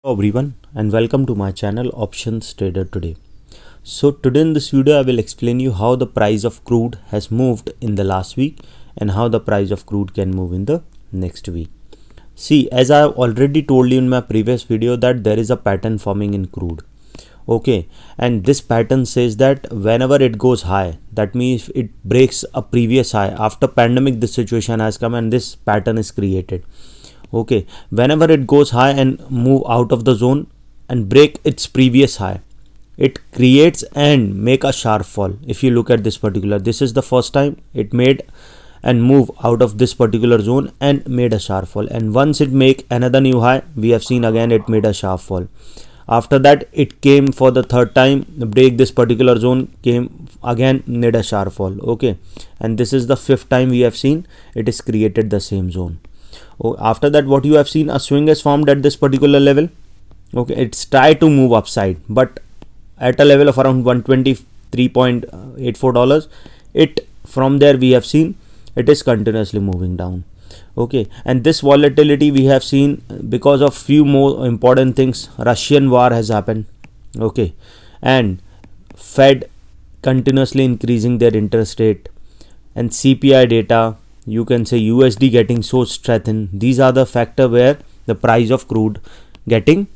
Hello everyone and welcome to my channel Options Trader Today. So today in this video I will explain you how the price of crude has moved in the last week and how the price of crude can move in the next week. See, as I have already told you in my previous video that there is a pattern forming in crude. Okay, and this pattern says that whenever it goes high, that means it breaks a previous high. After pandemic this situation has come and this pattern is created. Okay, whenever it goes high and move out of the zone and break its previous high, it creates and make a sharp fall. If you look at this particular, this is the first time it made and move out of this particular zone and made a sharp fall, and once it make another new high, we have seen again it made a sharp fall. After that it came for the third time, break this particular zone, came again, made a sharp fall. Okay, and this is the fifth time we have seen it is created the same zone. After that, what you have seen, a swing is formed at this particular level. Okay, it's tried to move upside, but at a level of around $123.84, it from there we have seen it is continuously moving down. Okay, and this volatility we have seen because of few more important things. Russian war has happened. Okay, and Fed continuously increasing their interest rate, and CPI data, you can say USD getting so strengthened. These are the factor where the price of crude getting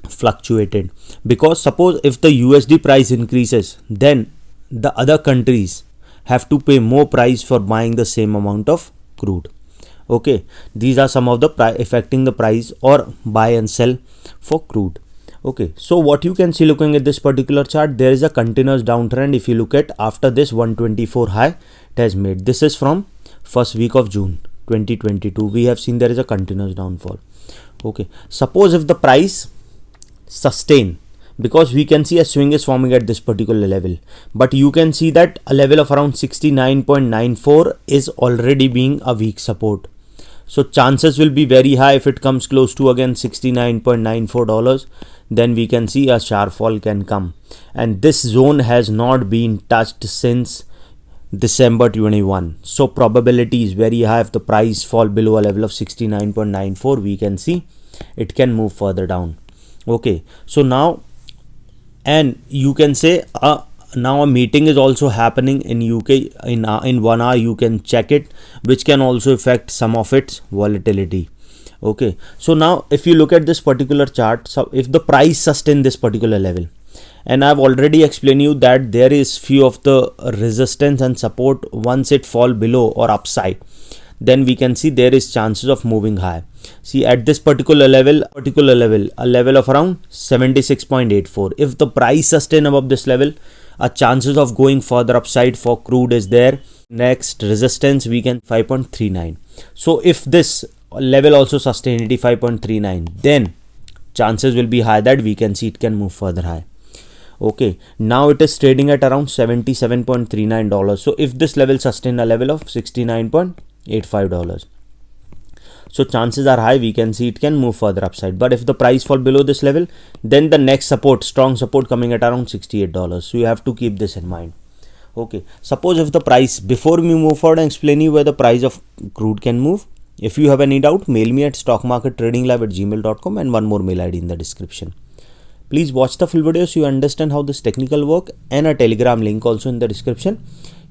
fluctuated, because suppose if the USD price increases, then the other countries have to pay more price for buying the same amount of crude. Okay, these are some of the affecting the price or buy and sell for crude. Okay, so what you can see looking at this particular chart, there is a continuous downtrend. If you look at after this 124 high it has made, this is from first week of June 2022, we have seen there is a continuous downfall. Okay, suppose if the price sustain, because we can see a swing is forming at this particular level, but you can see that a level of around 69.94 is already being a weak support. So chances will be very high if it comes close to again $69.94, then we can see a sharp fall can come, and this zone has not been touched since December 21. So probability is very high if the price fall below a level of 69.94, we can see it can move further down. Okay, so now, and you can say now a meeting is also happening in UK in 1 hour, you can check it, which can also affect some of its volatility. Okay, so now if you look at this particular chart, so if the price sustain this particular level, and I've already explained you that there is few of the resistance and support, once it fall below or upside, then we can see there is chances of moving high. See, at this particular level, a level of around 76.84, if the price sustain above this level, a chances of going further upside for crude is there. Next resistance we can 5.39. So if this level also sustain 85.39, then chances will be high that we can see it can move further high. Okay, now it is trading at around $77.39. So if this level sustain a level of $69.85, so chances are high we can see it can move further upside. But if the price fall below this level, then the next support, strong support coming at around $68. So you have to keep this in mind. Okay, suppose if the price, before we move forward and explain you where the price of crude can move, if you have any doubt, mail me at stockmarkettradinglive@gmail.com, and one more mail ID in the description. Please watch the full video so you understand how this technical work, and a Telegram link also in the description.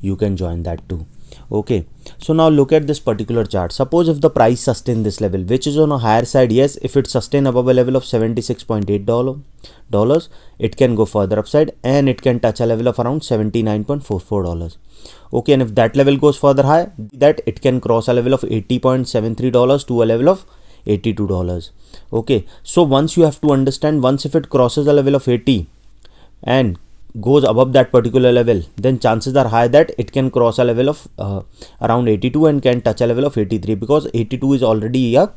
You can join that too. Okay, so now look at this particular chart. Suppose if the price sustain this level, which is on a higher side, yes, if it sustain above a level of $76.8, it can go further upside and it can touch a level of around $79.44. Okay, and if that level goes further high, that it can cross a level of $80.73 to a level of $82. Okay, so once you have to understand, once if it crosses a level of 80 and goes above that particular level, then chances are high that it can cross a level of around 82 and can touch a level of 83, because 82 is already a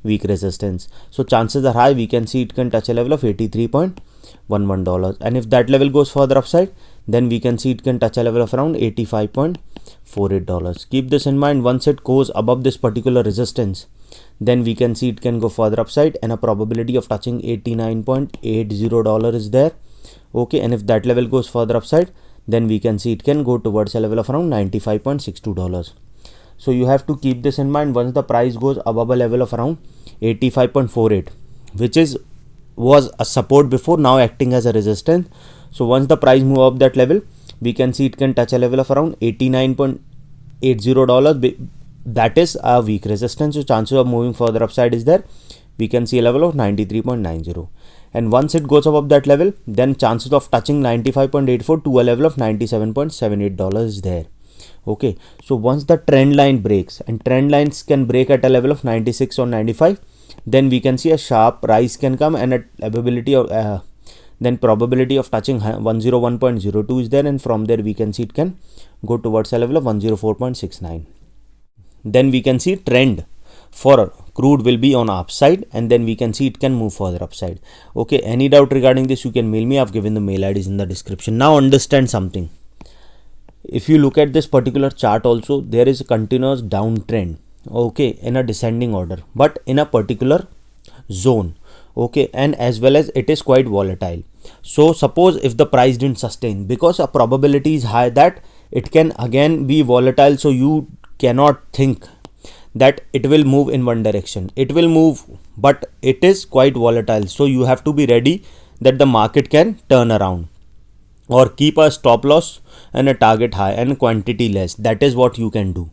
weak resistance. So chances are high we can see it can touch a level of $83.11, and if that level goes further upside, then we can see it can touch a level of around $85.48. Keep this in mind. Once it goes above this particular resistance, then we can see it can go further upside, and a probability of touching $89.80 is there. Okay, and if that level goes further upside, then we can see it can go towards a level of around $95.62. So you have to keep this in mind. Once the price goes above a level of around 85.48, which is was a support before, now acting as a resistance. So once the price move up that level, we can see it can touch a level of around $89.80. That is a weak resistance, so chances of moving further upside is there. We can see a level of 93.90, and once it goes above that level, then chances of touching 95.84 to a level of $97.78 is there. Okay, so once the trend line breaks, and trend lines can break at a level of 96 or 95, then we can see a sharp rise can come, and ability of then probability of touching 101.02 is there, and from there we can see it can go towards a level of 104.69. then we can see trend for crude will be on upside, and then we can see it can move further upside. Okay, any doubt regarding this, you can mail me. I've given the mail IDs in the description. Now understand something. If you look at this particular chart also, there is a continuous downtrend, okay, in a descending order, but in a particular zone, okay, and as well as it is quite volatile. So suppose if the price didn't sustain, because a probability is high that it can again be volatile, so you cannot think that it will move in one direction. It will move, but it is quite volatile, so you have to be ready that the market can turn around, or keep a stop loss and a target high and quantity less. That is what you can do.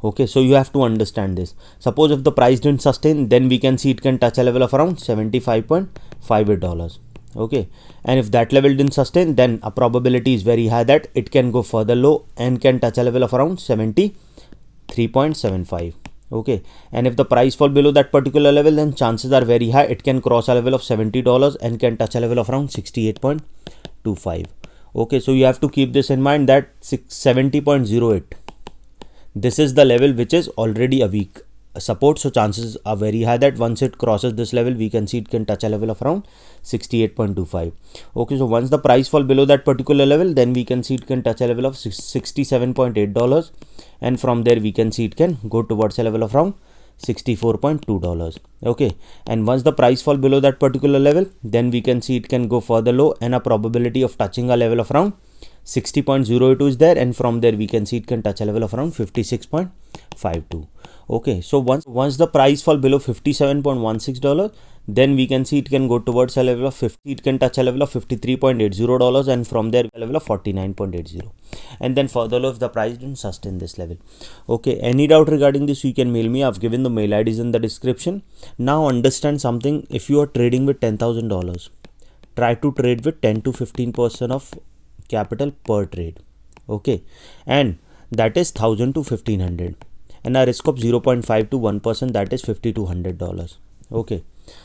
Okay, so you have to understand this. Suppose if the price didn't sustain, then we can see it can touch a level of around $75.58. Okay, and if that level didn't sustain, then a probability is very high that it can go further low and can touch a level of around 73.75. Okay, and if the price fall below that particular level, then chances are very high it can cross a level of $70 and can touch a level of around 68.25. Okay, so you have to keep this in mind that 70.08, this is the level which is already a weak support, so chances are very high that once it crosses this level, we can see it can touch a level of around 68.25. Okay, so once the price fall below that particular level, then we can see it can touch a level of $67.8, and from there we can see it can go towards a level of around $64.2. Okay, and once the price fall below that particular level, then we can see it can go further low, and a probability of touching a level of around 60.02 is there, and from there we can see it can touch a level of around 56.52. Okay, so once the price fall below $57.16, then we can see it can go towards a level of 50. It can touch a level of $53.80, and from there a level of 49.80, and then further low if the price didn't sustain this level. Okay, any doubt regarding this, you can mail me. I've given the mail IDs in the description. Now understand something. If you are trading with $10,000, try to trade with 10 to 15% of capital per trade. Okay, and that is 1,000 to 1,500, and a risk of 0.5 to 1%, that is $50 to $100. Okay,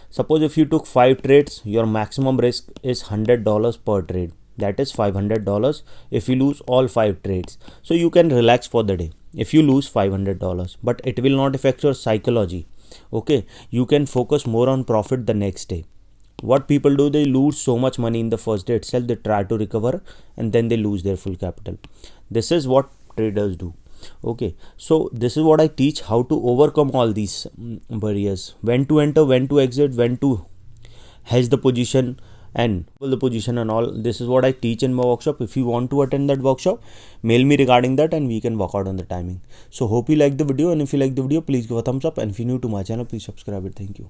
suppose if you took 5 trades, your maximum risk is $100 per trade, that is $500 if you lose all 5 trades. So you can relax for the day if you lose $500, but it will not affect your psychology. Okay, you can focus more on profit the next day. What people do, they lose so much money in the first day itself, they try to recover, and then they lose their full capital. This is what traders do. Okay, so this is what I teach, how to overcome all these barriers, when to enter, when to exit, when to hedge the position and pull the position and all. This is what I teach in my workshop. If you want to attend that workshop, mail me regarding that and we can work out on the timing. So hope you like the video, and if you like the video, please give a thumbs up, and if you're new to my channel, please subscribe it. Thank you.